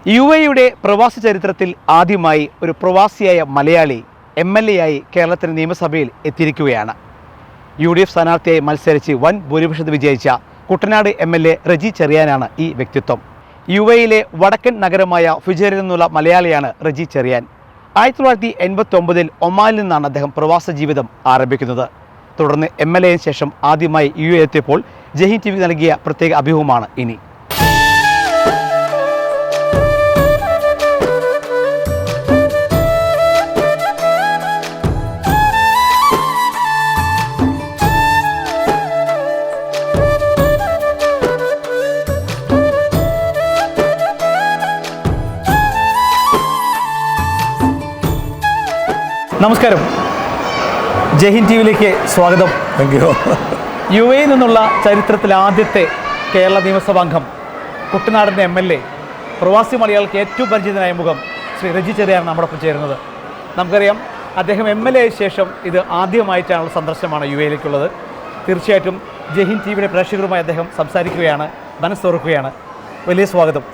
യുടെ പ്രവാസി ചരിത്രത്തിൽ ആദ്യമായി ഒരു പ്രവാസിയായ മലയാളി MLA ആയി കേരളത്തിൻ്റെ നിയമസഭയിൽ എത്തിയിരിക്കുകയാണ്. UDF സ്ഥാനാർത്ഥിയായി മത്സരിച്ച് വൻ ഭൂരിപക്ഷത്തിൽ വിജയിച്ച കുട്ടനാട് MLA റെജി ചെറിയാനാണ് ഈ വ്യക്തിത്വം. യിലെ വടക്കൻ നഗരമായ ഫുജൈറയിൽ നിന്നുള്ള മലയാളിയാണ് റെജി ചെറിയാൻ. 1989 ഒമാനിൽ നിന്നാണ് അദ്ദേഹം പ്രവാസ ജീവിതം ആരംഭിക്കുന്നത്. തുടർന്ന് MLA ശേഷം ആദ്യമായി എത്തിയപ്പോൾ ജയ്ഹിന്ദ് TV നൽകിയ പ്രത്യേക അഭിമുഖമാണ് ഇനി. നമസ്കാരം, ജയ്ഹിന്ദ് TVയിലേക്ക് സ്വാഗതം. Thank you. യിൽ നിന്നുള്ള ചരിത്രത്തിൽ ആദ്യത്തെ കേരള നിയമസഭാംഗം, കുട്ടനാടിൻ്റെ MLA, പ്രവാസി മലയാളികൾക്ക് ഏറ്റവും പരിചിതനായ മുഖം ശ്രീ റെജി ചെറിയാണ് നമ്മോടൊപ്പം ചേരുന്നത്. നമുക്കറിയാം, അദ്ദേഹം MLA ആയ ശേഷം ഇത് ആദ്യമായിട്ടാണുള്ള സന്ദർശനമാണ് യിലേക്കുള്ളത്. തീർച്ചയായിട്ടും ജയ്ഹിന്ദ് TVയുടെ പ്രേക്ഷകരുമായി അദ്ദേഹം സംസാരിക്കുകയാണ്, മനസ്സ് തുറക്കുകയാണ്. വലിയ സ്വാഗതം.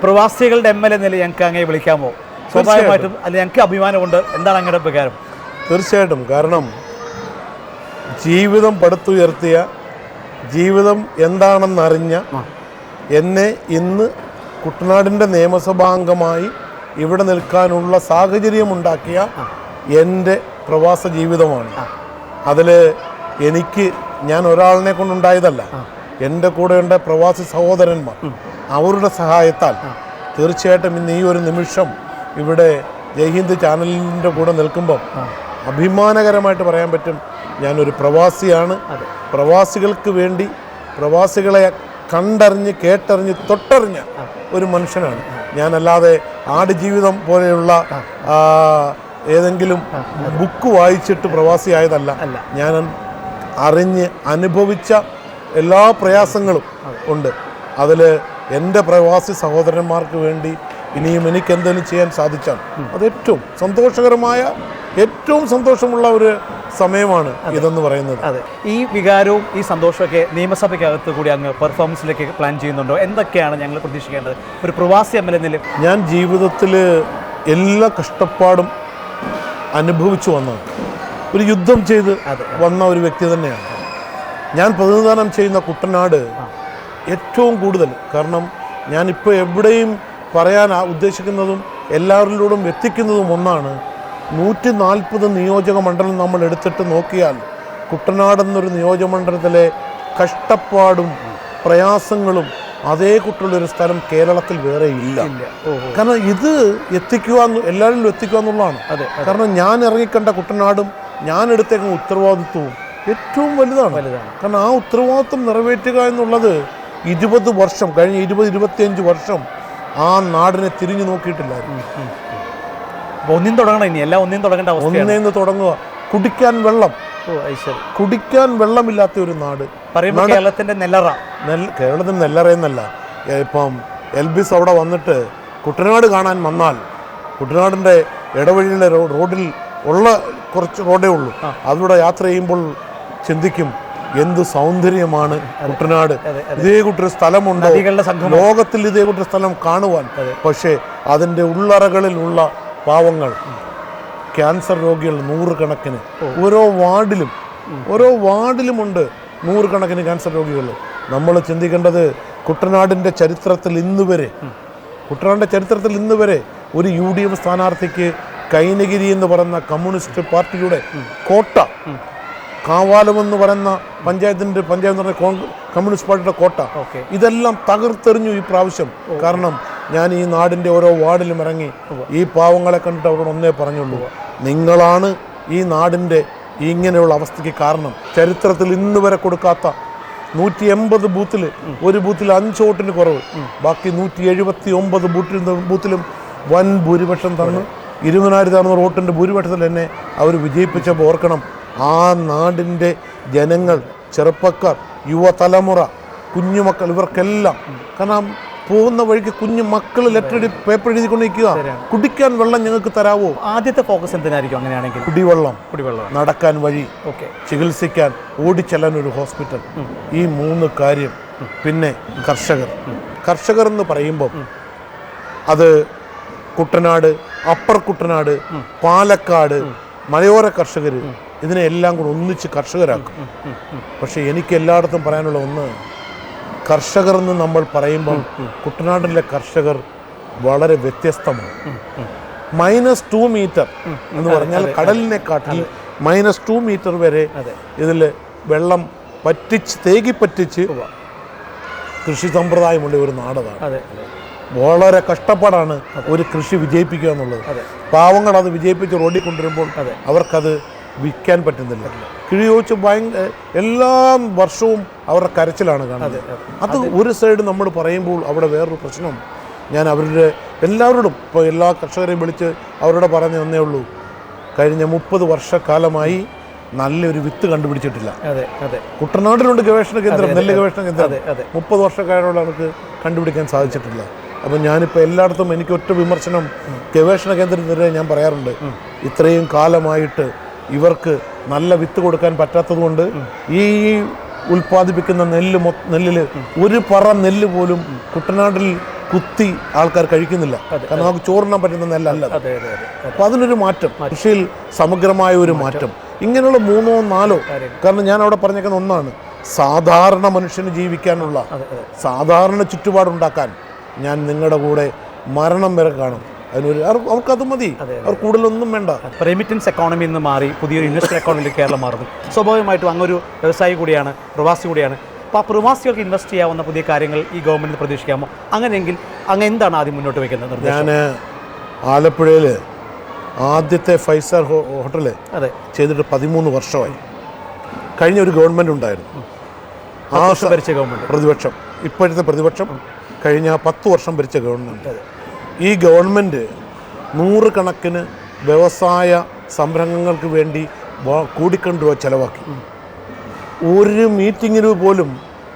പ്രവാസികളുടെ MLA നില ഞങ്ങൾക്ക് അങ്ങനെ വിളിക്കാമോ? സ്വാഭാവികമായിട്ടും അല്ലെങ്കിൽ ഞങ്ങൾക്ക് അഭിമാനമുണ്ട്. എന്താണ് അങ്ങയുടെ വികാരം? തീർച്ചയായിട്ടും. കാരണം ജീവിതം പടുത്തുയർത്തിയ, ജീവിതം എന്താണെന്നറിഞ്ഞ എന്നെ ഇന്ന് കുട്ടനാടിൻ്റെ നിയമസഭാംഗമായി ഇവിടെ നിൽക്കാനുള്ള സാഹചര്യമുണ്ടാക്കിയ എൻ്റെ പ്രവാസ ജീവിതമാണ്. അതിൽ ഞാൻ ഒരാളിനെ കൊണ്ടുണ്ടായതല്ല. എൻ്റെ കൂടെയുള്ള പ്രവാസി സഹോദരന്മാർ, അവരുടെ സഹായത്താൽ തീർച്ചയായിട്ടും ഇന്ന് ഈ ഒരു നിമിഷം ഇവിടെ ജയ്ഹിന്ദ് ചാനലിൻ്റെ കൂടെ നിൽക്കുമ്പം അഭിമാനകരമായിട്ട് പറയാൻ പറ്റും, ഞാനൊരു പ്രവാസിയാണ്. പ്രവാസികൾക്ക് വേണ്ടി, പ്രവാസികളെ കണ്ടറിഞ്ഞ് കേട്ടറിഞ്ഞ് തൊട്ടറിഞ്ഞ ഒരു മനുഷ്യനാണ് ഞാനല്ലാതെ ആടുജീവിതം പോലെയുള്ള ഏതെങ്കിലും ബുക്ക് വായിച്ചിട്ട് പ്രവാസിയായതല്ല. ഞാൻ അറിഞ്ഞ് അനുഭവിച്ച എല്ലാ പ്രയാസങ്ങളും ഉണ്ട്. അതിൽ എൻ്റെ പ്രവാസി സഹോദരന്മാർക്ക് വേണ്ടി ഇനിയും എനിക്ക് എന്തെങ്കിലും ചെയ്യാൻ സാധിച്ചാൽ അത് ഏറ്റവും സന്തോഷകരമായ, ഏറ്റവും സന്തോഷമുള്ള ഒരു സമയമാണ് ഇതെന്ന് പറയുന്നത്. അതെ, ഈ വികാരവും ഈ സന്തോഷമൊക്കെ നിയമസഭയ്ക്കകത്ത് കൂടി അങ്ങ് പെർഫോമൻസിലേക്ക് പ്ലാൻ ചെയ്യുന്നുണ്ടോ? എന്തൊക്കെയാണ് ഞങ്ങൾ പ്രതീക്ഷിക്കേണ്ടത് ഒരു പ്രവാസി MLA നില? ഞാൻ ജീവിതത്തിൽ എല്ലാ കഷ്ടപ്പാടും അനുഭവിച്ചു വന്നത്, ഒരു യുദ്ധം ചെയ്ത് വന്ന ഒരു വ്യക്തി തന്നെയാണ് ഞാൻ. പ്രതിനിധാനം ചെയ്യുന്ന കുട്ടനാട് ഏറ്റവും കൂടുതൽ, കാരണം ഞാനിപ്പോൾ എവിടെയും പറയാൻ ഉദ്ദേശിക്കുന്നതും എല്ലാവരിലൂടും എത്തിക്കുന്നതും ഒന്നാണ്. 140 നിയോജക മണ്ഡലം നമ്മൾ എടുത്തിട്ട് നോക്കിയാൽ കുട്ടനാടെന്നൊരു നിയോജകമണ്ഡലത്തിലെ കഷ്ടപ്പാടും പ്രയാസങ്ങളും അതേ കുട്ടുള്ളൊരു സ്ഥലം കേരളത്തിൽ വേറെ ഇല്ല. കാരണം ഇത് എല്ലാവരിലും എത്തിക്കുക എന്നുള്ളതാണ്. കാരണം ഞാൻ ഇറങ്ങിക്കണ്ട കുട്ടനാടും ഞാൻ എടുത്തേക്കുന്ന ഉത്തരവാദിത്വവും ഏറ്റവും വലുതാണ്. കാരണം ആ ഉത്തരവാദിത്വം നിറവേറ്റുക എന്നുള്ളത് 20 വർഷം കഴിഞ്ഞ 20-25 വർഷം ആ നാടിനെ തിരിഞ്ഞു നോക്കിയിട്ടില്ലായിരുന്നു. ഒന്നും തുടങ്ങണം, ഇനി എല്ലാം ഒന്നും തുടങ്ങേണ്ട അവസ്ഥ. ഒന്നേന്ന് തുടങ്ങുക. കുടിക്കാൻ വെള്ളമില്ലാത്ത ഒരു നാട്. കേരളത്തിന്റെ നെല്ലറ. കേരളത്തിന് നെല്ലറ എന്നല്ല, ഇപ്പം എൽബിസ് അവിടെ വന്നിട്ട് കുട്ടനാട് കാണാൻ വന്നാൽ കുട്ടനാടിൻ്റെ ഇടവഴിയിലെ റോഡിൽ ഉള്ള കുറച്ച് റോഡേ ഉള്ളൂ. അതിലൂടെ യാത്ര ചെയ്യുമ്പോൾ ചിന്തിക്കും, എന്ത് സൗന്ദര്യമാണ് കുട്ടനാട്. ഇതേ കൂട്ടൊരു സ്ഥലമുണ്ടോ ലോകത്തിൽ, ഇതേ കൂട്ടൊരു സ്ഥലം കാണുവാൻ? പക്ഷേ അതിൻ്റെ ഉള്ളറകളിലുള്ള പാവങ്ങൾ, ക്യാൻസർ രോഗികൾ നൂറുകണക്കിന്, ഓരോ വാർഡിലുമുണ്ട് നൂറുകണക്കിന് ക്യാൻസർ രോഗികൾ. നമ്മൾ ചിന്തിക്കേണ്ടത് കുട്ടനാടിൻ്റെ ചരിത്രത്തിൽ ഇന്ന് വരെ ഒരു UDF സ്ഥാനാർത്ഥിക്ക് കൈനഗിരി എന്ന് പറയുന്ന കമ്മ്യൂണിസ്റ്റ് പാർട്ടിയുടെ കോട്ട, കാവാലമെന്ന് പറയുന്ന പഞ്ചായത്ത് കമ്മ്യൂണിസ്റ്റ് പാർട്ടിയുടെ കോട്ട, ഇതെല്ലാം തകർത്തെറിഞ്ഞു ഈ പ്രാവശ്യം. കാരണം ഞാൻ ഈ നാടിൻ്റെ ഓരോ വാർഡിലും ഇറങ്ങി ഈ പാവങ്ങളെ കണ്ടിട്ട് അവരോട് ഒന്നേ പറഞ്ഞുള്ളൂ, നിങ്ങളാണ് ഈ നാടിൻ്റെ ഇങ്ങനെയുള്ള അവസ്ഥയ്ക്ക് കാരണം. ചരിത്രത്തിൽ ഇന്ന് വരെ കൊടുക്കാത്ത 180 ബൂത്തിൽ ഒരു ബൂത്തിൽ 5 വോട്ടിന് കുറവ്, ബാക്കി 179 ബൂത്തിലും വൻ ഭൂരിപക്ഷം തന്നു 20,000 വോട്ടിൻ്റെ ഭൂരിപക്ഷത്തിൽ എന്നെ അവർ വിജയിപ്പിച്ചപ്പോൾ ഓർക്കണം, ആ നാടിൻ്റെ ജനങ്ങൾ, ചെറുപ്പക്കാർ, യുവതലമുറ, കുഞ്ഞുമക്കൾ, ഇവർക്കെല്ലാം, കാരണം പോകുന്ന വഴിക്ക് കുഞ്ഞു മക്കൾ പേപ്പർ എഴുതിക്കൊണ്ടിരിക്കുക, കുടിക്കാൻ വെള്ളം ഞങ്ങൾക്ക് തരാവോ? ആദ്യത്തെ ഫോക്കസ് എന്തിനായിരിക്കും അങ്ങനെയാണെങ്കിൽ? കുടിവെള്ളം, നടക്കാൻ വഴി, ചികിത്സിക്കാൻ ഓടിച്ചെല്ലാൻ ഒരു ഹോസ്പിറ്റൽ, ഈ 3 കാര്യം. പിന്നെ കർഷകർ എന്ന് പറയുമ്പോൾ അത് കുട്ടനാട്, അപ്പർ കുട്ടനാട്, പാലക്കാട്, മലയോര കർഷകർ ഇതിനെ എല്ലാം കൂടെ ഒന്നിച്ച് കർഷകരാക്കും. പക്ഷേ എനിക്ക് എല്ലായിടത്തും പറയാനുള്ള ഒന്ന്, കർഷകർ എന്ന് നമ്മൾ പറയുമ്പോൾ കുട്ടനാട്ടിലെ കർഷകർ വളരെ വ്യത്യസ്തമാണ്. -2 മീറ്റർ എന്ന് പറഞ്ഞാൽ കടലിനെക്കാട്ടിൽ -2 മീറ്റർ വരെ ഇതിൽ വെള്ളം തേകി പറ്റിച്ച് കൃഷി സമ്പ്രദായമുള്ള ഒരു നാടതാണ്. വളരെ കഷ്ടപ്പാടാണ് ഒരു കൃഷി വിജയിപ്പിക്കുക എന്നുള്ളത്. പാവങ്ങൾ അത് വിജയിപ്പിച്ച് റോഡിൽ കൊണ്ടുവരുമ്പോൾ അവർക്കത് വിൽക്കാൻ പറ്റുന്നില്ല. കിഴിയോച്ച് എല്ലാ വർഷവും അവരുടെ കരച്ചിലാണ് കാണുന്നത്. അത് ഒരു സൈഡ് നമ്മൾ പറയുമ്പോൾ അവിടെ വേറൊരു പ്രശ്നം, ഞാൻ അവരുടെ എല്ലാവരോടും ഇപ്പോൾ എല്ലാ കർഷകരെയും വിളിച്ച് അവരോട് പറഞ്ഞു തന്നേ ഉള്ളൂ, കഴിഞ്ഞ 30 വർഷക്കാലമായി നല്ലൊരു വിത്ത് കണ്ടുപിടിച്ചിട്ടില്ല. കുട്ടനാട്ടിലുണ്ട് ഗവേഷണ കേന്ദ്രം, നെല്ല് ഗവേഷണ കേന്ദ്രം, 30 വർഷക്കാരോട് അവർക്ക് കണ്ടുപിടിക്കാൻ സാധിച്ചിട്ടില്ല. അപ്പം ഞാനിപ്പോൾ എല്ലായിടത്തും എനിക്ക് ഒറ്റ വിമർശനം ഗവേഷണ കേന്ദ്രത്തിനെതിരെ ഞാൻ പറയാറുണ്ട്. ഇത്രയും കാലമായിട്ട് ഇവർക്ക് നല്ല വിത്ത് കൊടുക്കാൻ പറ്റാത്തതുകൊണ്ട് ഈ ഉൽപ്പാദിപ്പിക്കുന്ന നെല്ലിൽ ഒരു പറ നെല്ല് പോലും കുട്ടനാട്ടിൽ കുത്തി ആൾക്കാർ കഴിക്കുന്നില്ല. കാരണം നമുക്ക് ചോറിനാൻ പറ്റുന്ന നെല്ലല്ല. അപ്പം അതിനൊരു മാറ്റം, കൃഷിയിൽ സമഗ്രമായ ഒരു മാറ്റം, ഇങ്ങനെയുള്ള 3ഓ 4ഓ. കാരണം ഞാൻ അവിടെ പറഞ്ഞേക്കുന്ന ഒന്നാണ്, സാധാരണ മനുഷ്യന് ജീവിക്കാനുള്ള സാധാരണ ചുറ്റുപാടുണ്ടാക്കാൻ ഞാൻ നിങ്ങളുടെ കൂടെ മരണം വരെ കാണും. അതിനൊരു അവർക്കത് മതി, അവർ കൂടുതലൊന്നും വേണ്ട. റെമിറ്റൻസ് എക്കോണമി നിന്ന് മാറി പുതിയൊരു ഇൻവെസ്റ്റർ എക്കോണമിയിലേക്ക് കേരളം മാറുന്നു. സ്വാഭാവികമായിട്ടും അങ്ങൊരു വ്യവസായി കൂടിയാണ്, പ്രവാസി കൂടിയാണ്. അപ്പോൾ ആ പ്രവാസികൾക്ക് ഇൻവെസ്റ്റ് ചെയ്യാവുന്ന പുതിയ കാര്യങ്ങൾ ഈ ഗവൺമെൻറ് പ്രതീക്ഷിക്കാമോ? അങ്ങനെയെങ്കിൽ അങ്ങ് എന്താണ് ആദ്യം മുന്നോട്ട് വയ്ക്കുന്നത്? ഞാൻ ആലപ്പുഴയിൽ ആദ്യത്തെ 5 സ്റ്റാർ ഹോട്ടൽ ചെയ്തിട്ട് 13 വർഷമായി. കഴിഞ്ഞ ഒരു ഗവൺമെൻറ് ഉണ്ടായിരുന്നു, ആ ഭരിച്ച ഗവൺമെൻറ്, പ്രതിപക്ഷം, ഇപ്പോഴത്തെ പ്രതിപക്ഷം, കഴിഞ്ഞ 10 വർഷം ഭരിച്ച ഗവൺമെൻറ്. ഈ ഗവൺമെൻറ് 100 കണക്കിന് വ്യവസായ സംരംഭങ്ങൾക്ക് വേണ്ടി കോടിക്കണക്കിന് രൂപ ചെലവാക്കി. ഒരു മീറ്റിങ്ങിന് പോലും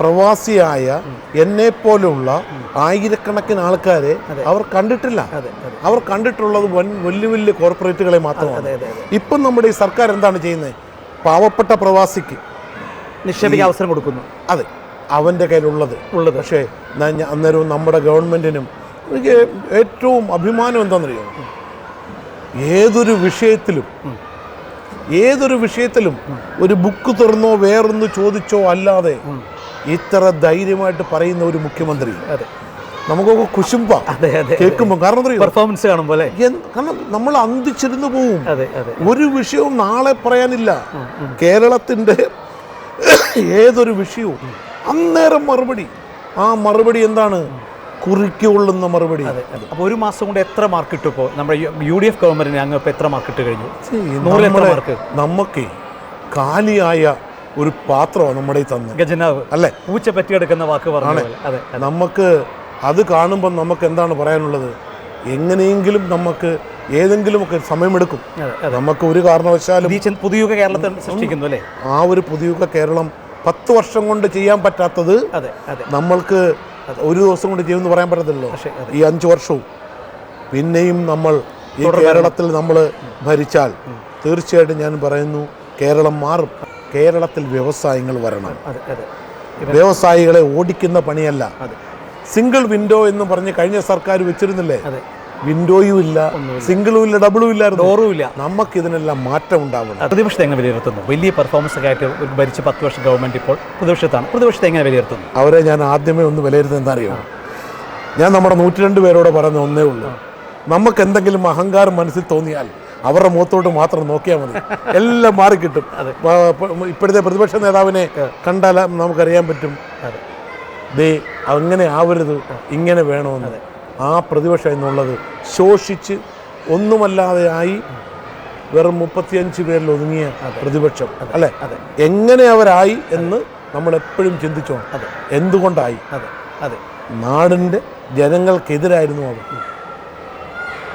പ്രവാസിയായ എന്നെപ്പോലുള്ള ആയിരക്കണക്കിന് ആൾക്കാരെ അവർ കണ്ടിട്ടില്ല. അവർ കണ്ടിട്ടുള്ളത് വലിയ വലിയ കോർപ്പറേറ്റുകളെ മാത്രമാണ്. ഇപ്പം നമ്മുടെ ഈ സർക്കാർ എന്താണ് ചെയ്യുന്നത്? പാവപ്പെട്ട പ്രവാസിക്ക് നിക്ഷേപിക്കാൻ അവസരം കൊടുക്കുന്നു. അതെ, അവൻ്റെ കയ്യിലുള്ളത്. പക്ഷേ അന്നേരവും നമ്മുടെ ഗവൺമെൻറ്റിനും എനിക്ക് ഏറ്റവും അഭിമാനം എന്താണെന്നറിയോ, ഏതൊരു വിഷയത്തിലും ഒരു ബുക്ക് തുറന്നോ വേറൊന്ന് ചോദിച്ചോ അല്ലാതെ ഇത്ര ധൈര്യമായിട്ട് പറയുന്ന ഒരു മുഖ്യമന്ത്രി നമുക്കൊക്കെ കുശുമ്പ കേൾക്കുമ്പോൾ. കാരണം പെർഫോമൻസ് കാണുമ്പോൾ കാരണം നമ്മൾ അന്തിച്ചിരുന്നു പോവും. ഒരു വിഷയവും നാളെ പറയാനില്ല. കേരളത്തിൻ്റെ ഏതൊരു വിഷയവും അന്നേരം മറുപടി. ആ മറുപടി എന്താണ്? കുറിക്കൊള്ളുന്ന മറുപടി. അപ്പോൾ ഒരു മാസം കൊണ്ട് എത്ര മാർക്ക് ഇട്ടു? ഇപ്പോൾ നമ്മുടെ UDF ഗവൺമെന്റിന് അങ്ങ് ഇപ്പോൾ എത്ര മാർക്ക് ഇട്ട് കഴിഞ്ഞു? നമുക്ക് കാലിയായ ഒരു പാത്രമാണ് നമ്മുടെ ഈ തന്നെ ഖജനാവ്, അല്ലേ? പൂച്ച പറ്റിയെടുക്കുന്ന വാക്ക് പറഞ്ഞാണ്. നമുക്ക് അത് കാണുമ്പോൾ നമുക്ക് എന്താണ് പറയാനുള്ളത്? എങ്ങനെയെങ്കിലും നമുക്ക് ഏതെങ്കിലുമൊക്കെ സമയമെടുക്കും. നമുക്ക് ഒരു കാരണവശാലും പുതിയുഗ കേരളത്തെ സൃഷ്ടിക്കുന്നു, അല്ലേ? ആ ഒരു പുതിയുഗ കേരളം 10 വർഷം കൊണ്ട് ചെയ്യാൻ പറ്റാത്തത് നമ്മൾക്ക് ഒരു ദിവസം കൊണ്ട് ചെയ്യുമെന്ന് പറയാൻ പറ്റത്തില്ലല്ലോ. ഈ 5 വർഷവും പിന്നെയും നമ്മൾ ഈ കേരളത്തിൽ നമ്മൾ ഭരിച്ചാൽ തീർച്ചയായിട്ടും ഞാൻ പറയുന്നു കേരളം മാറും. കേരളത്തിൽ വ്യവസായങ്ങൾ വരണം. വ്യവസായികളെ ഓടിക്കുന്ന പണിയല്ല. സിംഗിൾ വിൻഡോ എന്ന് പറഞ്ഞ് കഴിഞ്ഞ സർക്കാർ വെച്ചിരുന്നില്ലേ? വിൻഡോയും ഇല്ല, സിംഗിളും ഇല്ല, ഡബിളും ഇല്ലായിരുന്നു, ഡോറും ഇല്ല. നമുക്കിതിനെല്ലാം മാറ്റം ഉണ്ടാവണം. പ്രതിപക്ഷത്തെ എങ്ങനെ വിലയിരുത്തുന്നു? വലിയ പെർഫോമൻസ് ഒക്കെ ആയിട്ട് ഭരിച്ച 10 വർഷം ഗവൺമെന്റ് ഇപ്പോൾ പ്രതിപക്ഷത്താണ്. പ്രതിപക്ഷത്തെ എങ്ങനെ വിലയിരുത്തുന്നു? അവരെ ഞാൻ ആദ്യമേ ഒന്ന് വിലയിരുത്തുന്നത് എന്താ അറിയോ? ഞാൻ നമ്മുടെ 102 പേരോട് പറയുന്ന ഒന്നേ ഉള്ളൂ, നമുക്ക് എന്തെങ്കിലും അഹങ്കാരം മനസ്സിൽ തോന്നിയാൽ അവരുടെ മുഖത്തോട്ട് മാത്രം നോക്കിയാൽ മതി, എല്ലാം മാറിക്കിട്ടും. ഇപ്പോഴത്തെ പ്രതിപക്ഷ നേതാവിനെ കണ്ടാൽ നമുക്കറിയാൻ പറ്റും, അങ്ങനെ ആവരുത്, ഇങ്ങനെ വേണമെന്ന്. ആ പ്രതിപക്ഷം എന്നുള്ളത് ശോഷിച്ച് ഒന്നുമല്ലാതെ ആയി വെറും 35 പേരിൽ ഒതുങ്ങിയ പ്രതിപക്ഷം, അല്ലേ? എങ്ങനെ അവരായി എന്ന് നമ്മൾ എപ്പോഴും ചിന്തിച്ചോ. എന്തുകൊണ്ടായി? നാടിൻ്റെ ജനങ്ങൾക്കെതിരായിരുന്നു അവർ.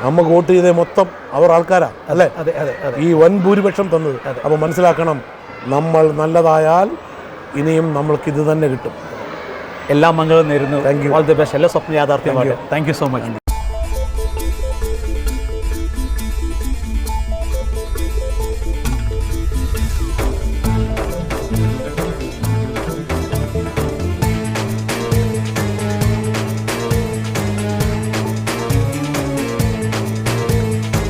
നമുക്ക് വോട്ട് ചെയ്തേ മൊത്തം അവർ ആൾക്കാരാ, അല്ലേ? ഈ വൻ ഭൂരിപക്ഷം തന്നത്. അപ്പോൾ മനസ്സിലാക്കണം, നമ്മൾ നല്ലതായാൽ ഇനിയും നമ്മൾക്ക് ഇത് തന്നെ കിട്ടും. എല്ലാ മംഗളും നേരുന്നു. All the best. എല്ലാ സ്വപ്നം യാഥാർത്ഥ്യമാകട്ടെ. Thank you so much.